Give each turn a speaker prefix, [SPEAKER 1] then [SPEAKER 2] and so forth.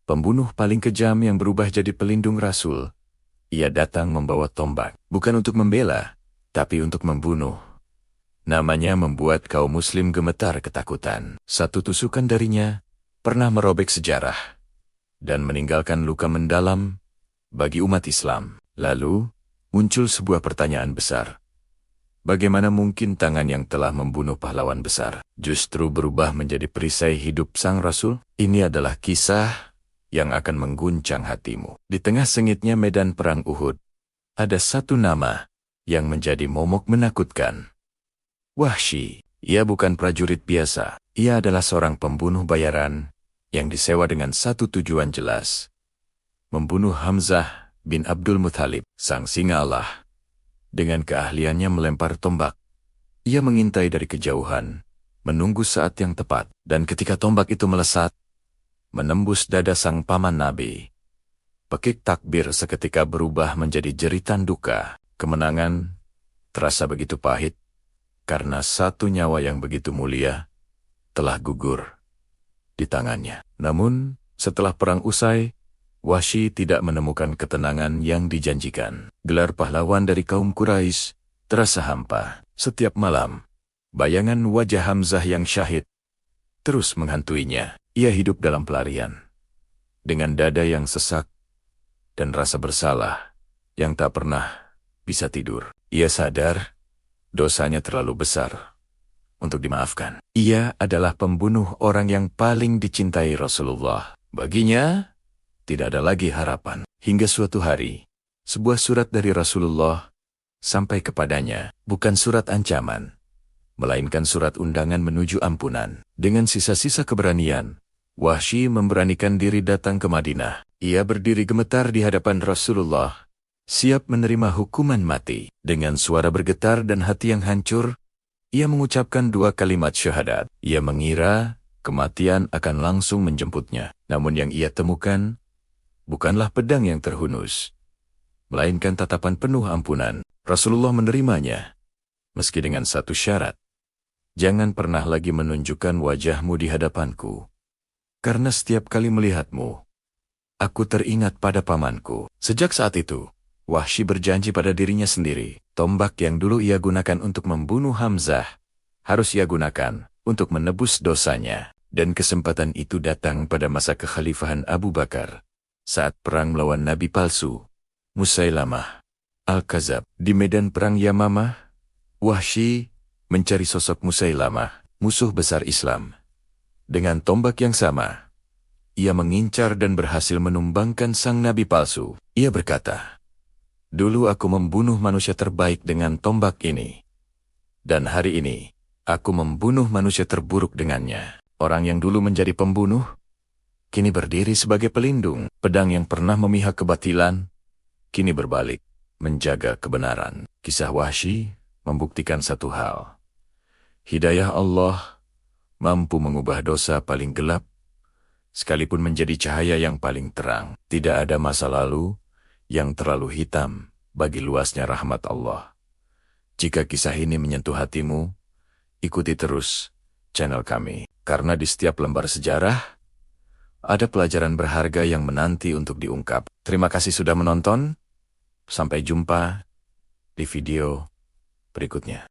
[SPEAKER 1] pembunuh paling kejam yang berubah jadi pelindung Rasul. Ia datang membawa tombak, bukan untuk membela, tapi untuk membunuh. Namanya membuat kaum muslim gemetar ketakutan. Satu tusukan darinya pernah merobek sejarah dan meninggalkan luka mendalam bagi umat Islam. Lalu, muncul sebuah pertanyaan besar. Bagaimana mungkin tangan yang telah membunuh pahlawan besar justru berubah menjadi perisai hidup sang Rasul? Ini adalah kisah yang akan mengguncang hatimu. Di tengah sengitnya medan perang Uhud, ada satu nama yang menjadi momok menakutkan. Wahsy. Ia bukan prajurit biasa. Ia adalah seorang pembunuh bayaran yang disewa dengan satu tujuan jelas. Membunuh Hamzah bin Abdul Muthalib, sang singa Allah. Dengan keahliannya melempar tombak, ia mengintai dari kejauhan, menunggu saat yang tepat, dan ketika tombak itu melesat, menembus dada sang paman Nabi. Pekik takbir seketika berubah menjadi jeritan duka. Kemenangan terasa begitu pahit, karena satu nyawa yang begitu mulia telah gugur di tangannya. Namun, setelah perang usai, Wahsy tidak menemukan ketenangan yang dijanjikan. Gelar pahlawan dari kaum Quraisy terasa hampa. Setiap malam, bayangan wajah Hamzah yang syahid terus menghantuinya. Ia hidup dalam pelarian, dengan dada yang sesak dan rasa bersalah yang tak pernah bisa tidur. Ia sadar dosanya terlalu besar untuk dimaafkan. Ia adalah pembunuh orang yang paling dicintai Rasulullah. Baginya, tidak ada lagi harapan. Hingga suatu hari, sebuah surat dari Rasulullah sampai kepadanya. Bukan surat ancaman, melainkan surat undangan menuju ampunan. Dengan sisa-sisa keberanian, Wahsy memberanikan diri datang ke Madinah. Ia berdiri gemetar di hadapan Rasulullah, siap menerima hukuman mati. Dengan suara bergetar dan hati yang hancur, ia mengucapkan 2 kalimat syahadat. Ia mengira kematian akan langsung menjemputnya. Namun yang ia temukan bukanlah pedang yang terhunus, melainkan tatapan penuh ampunan. Rasulullah menerimanya, meski dengan satu syarat. Jangan pernah lagi menunjukkan wajahmu di hadapanku, karena setiap kali melihatmu, aku teringat pada pamanku. Sejak saat itu, Wahsy berjanji pada dirinya sendiri, tombak yang dulu ia gunakan untuk membunuh Hamzah, harus ia gunakan untuk menebus dosanya. Dan kesempatan itu datang pada masa kekhalifahan Abu Bakar, saat perang melawan Nabi palsu, Musailamah Al-Kadzab. Di medan perang Yamamah, Wahsy mencari sosok Musailamah, musuh besar Islam. Dengan tombak yang sama, ia mengincar dan berhasil menumbangkan sang Nabi palsu. Ia berkata, "Dulu aku membunuh manusia terbaik dengan tombak ini, dan hari ini aku membunuh manusia terburuk dengannya." Orang yang dulu menjadi pembunuh, kini berdiri sebagai pelindung. Pedang yang pernah memihak kebatilan, kini berbalik, menjaga kebenaran. Kisah Wahsy membuktikan satu hal. Hidayah Allah mampu mengubah dosa paling gelap, sekalipun menjadi cahaya yang paling terang. Tidak ada masa lalu yang terlalu hitam bagi luasnya rahmat Allah. Jika kisah ini menyentuh hatimu, ikuti terus channel kami. Karena di setiap lembar sejarah, ada pelajaran berharga yang menanti untuk diungkap. Terima kasih sudah menonton. Sampai jumpa di video berikutnya.